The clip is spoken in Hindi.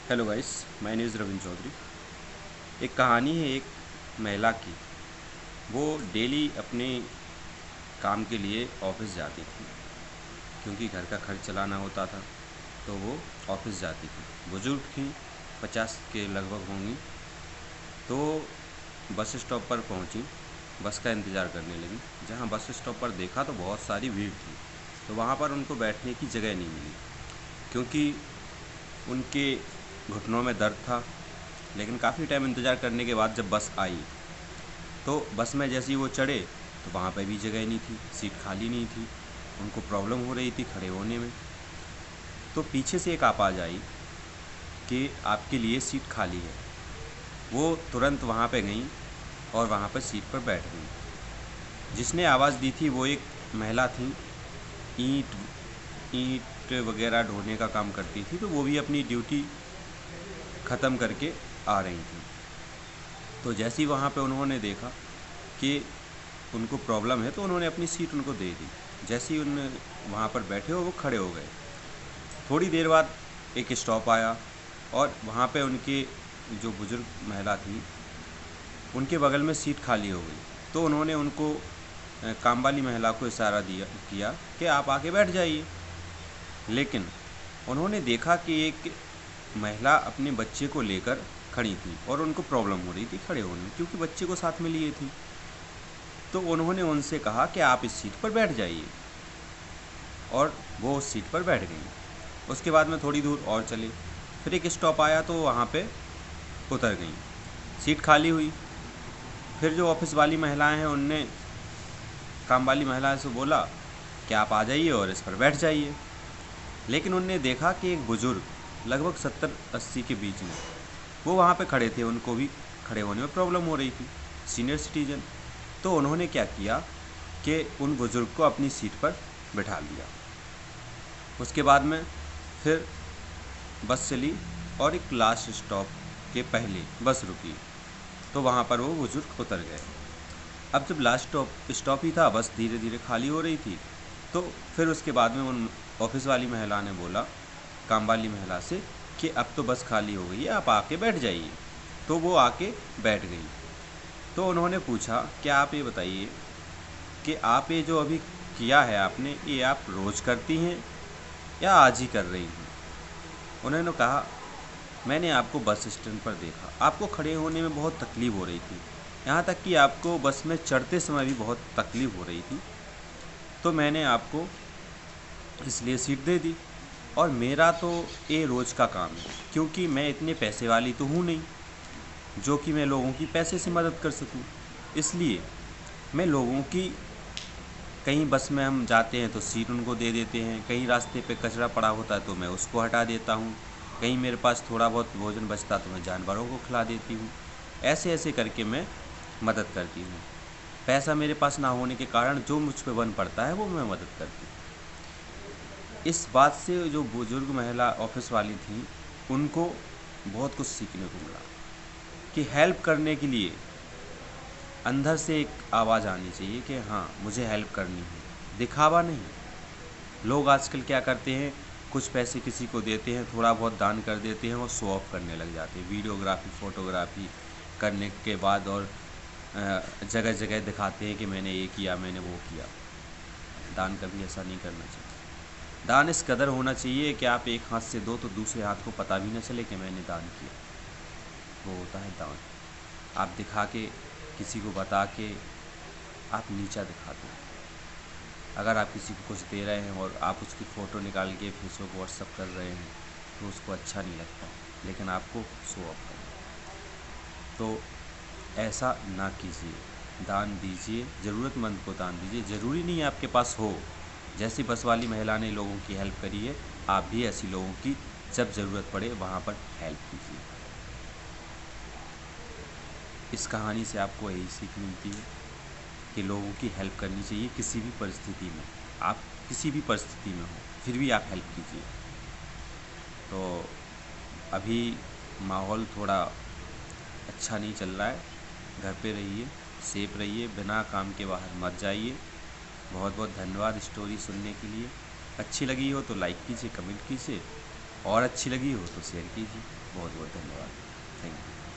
Hello guys, my name is Ravindra Chaudhary. एक कहानी है एक महिला की। वो डेली अपने काम के लिए ऑफिस जाती थी क्योंकि घर का खर्च चलाना होता था। तो वो ऑफिस जाती थी। बुजुर्ग थी, 50 के लगभग होंगी। तो बस स्टॉप पर पहुंची, बस का इंतज़ार करने लगी। जहां बस स्टॉप पर देखा तो बहुत सारी भीड़ थी। तो वहां पर उनको बैठने की जगह नहीं मिली क्योंकि उनके घुटनों में दर्द था। लेकिन काफ़ी टाइम इंतज़ार करने के बाद जब बस आई तो बस में जैसे ही वो चढ़े तो वहाँ पे भी जगह नहीं थी, सीट खाली नहीं थी। उनको प्रॉब्लम हो रही थी खड़े होने में। तो पीछे से एक आवाज़ आई कि आपके लिए सीट खाली है। वो तुरंत वहाँ पे गई और वहाँ पर सीट पर बैठ गई। जिसने आवाज़ दी थी वो एक महिला थी, ईंट ईंट वगैरह ढोने का काम करती थी। तो वो भी अपनी ड्यूटी ख़त्म करके आ रही थी। तो जैसे ही वहाँ पे उन्होंने देखा कि उनको प्रॉब्लम है तो उन्होंने अपनी सीट उनको दे दी। जैसे ही उन वहाँ पर बैठे हो वो खड़े हो गए। थोड़ी देर बाद एक स्टॉप आया और वहाँ पे उनके जो बुज़ुर्ग महिला थी उनके बगल में सीट खाली हो गई। तो उन्होंने उनको काम वाली महिला को इशारा किया कि आप आके बैठ जाइए। लेकिन उन्होंने देखा कि एक महिला अपने बच्चे को लेकर खड़ी थी और उनको प्रॉब्लम हो रही थी खड़े होने में क्योंकि बच्चे को साथ में लिए थी। तो उन्होंने उनसे कहा कि आप इस सीट पर बैठ जाइए और वो उस सीट पर बैठ गई। उसके बाद में थोड़ी दूर और चले, फिर एक स्टॉप आया तो वहाँ पे उतर गई, सीट खाली हुई। फिर जो ऑफिस वाली महिलाएं हैं उनने काम वाली महिला से बोला कि आप आ जाइए और इस पर बैठ जाइए। लेकिन उनने देखा कि एक बुज़ुर्ग लगभग 70-80 के बीच में वो वहाँ पे खड़े थे, उनको भी खड़े होने में प्रॉब्लम हो रही थी, सीनियर सिटीजन। तो उन्होंने क्या किया कि उन बुज़ुर्ग को अपनी सीट पर बिठा लिया। उसके बाद में फिर बस चली और एक लास्ट स्टॉप के पहले बस रुकी तो वहाँ पर वो बुज़ुर्ग उतर गए। अब जब लास्ट स्टॉप ही था, बस धीरे धीरे खाली हो रही थी। तो फिर उसके बाद में उन ऑफिस वाली महिला ने बोला काम वाली महिला से कि अब तो बस खाली हो गई है, आप आके बैठ जाइए। तो वो आके बैठ गई। तो उन्होंने पूछा कि आप ये बताइए कि आप ये जो अभी किया है आपने, ये आप रोज़ करती हैं या आज ही कर रही हैं? उन्होंने कहा मैंने आपको बस स्टैंड पर देखा, आपको खड़े होने में बहुत तकलीफ़ हो रही थी, यहाँ तक कि आपको बस में चढ़ते समय भी बहुत तकलीफ़ हो रही थी। तो मैंने आपको इसलिए सीट दे दी और मेरा तो ये रोज़ का काम है क्योंकि मैं इतने पैसे वाली तो हूँ नहीं जो कि मैं लोगों की पैसे से मदद कर सकूँ। इसलिए मैं लोगों की, कहीं बस में हम जाते हैं तो सीट उनको दे देते हैं, कहीं रास्ते पे कचरा पड़ा होता है तो मैं उसको हटा देता हूँ, कहीं मेरे पास थोड़ा बहुत भोजन बचता तो मैं जानवरों को खिला देती हूँ। ऐसे ऐसे करके मैं मदद करती हूँ। पैसा मेरे पास ना होने के कारण जो मुझ पे बन पड़ता है वो मैं मदद करती हूँ। इस बात से जो बुजुर्ग महिला ऑफिस वाली थी उनको बहुत कुछ सीखने को मिला कि हेल्प करने के लिए अंदर से एक आवाज़ आनी चाहिए कि हाँ मुझे हेल्प करनी है, दिखावा नहीं। लोग आजकल क्या करते हैं, कुछ पैसे किसी को देते हैं, थोड़ा बहुत दान कर देते हैं और शो ऑफ करने लग जाते हैं, वीडियोग्राफी फोटोग्राफी करने के बाद और जगह जगह दिखाते हैं कि मैंने ये किया मैंने वो किया। दान कभी ऐसा नहीं करना चाहिए। दान इस कदर होना चाहिए कि आप एक हाथ से दो तो दूसरे हाथ को पता भी न चले कि मैंने दान किया। वो होता है दान। आप दिखा के, किसी को बता के आप नीचा दिखाते हैं। अगर आप किसी को कुछ दे रहे हैं और आप उसकी फ़ोटो निकाल के फेसबुक व्हाट्सअप कर रहे हैं तो उसको अच्छा नहीं लगता, लेकिन आपको शो ऑफ करना। तो ऐसा ना कीजिए, दान दीजिए, ज़रूरतमंद को दान दीजिए। ज़रूरी नहीं है आपके पास हो। जैसी बस वाली महिला ने लोगों की हेल्प करी है, आप भी ऐसी लोगों की जब ज़रूरत पड़े वहाँ पर हेल्प कीजिए। इस कहानी से आपको यही सीख मिलती है कि लोगों की हेल्प करनी चाहिए किसी भी परिस्थिति में। आप किसी भी परिस्थिति में हो फिर भी आप हेल्प कीजिए। तो अभी माहौल थोड़ा अच्छा नहीं चल रहा है, घर पे रहिए, सेफ रहिए, बिना काम के बाहर मत जाइए। बहुत बहुत धन्यवाद स्टोरी सुनने के लिए। अच्छी लगी हो तो लाइक कीजिए, कमेंट कीजिए और अच्छी लगी हो तो शेयर कीजिए। बहुत बहुत धन्यवाद। Thank you.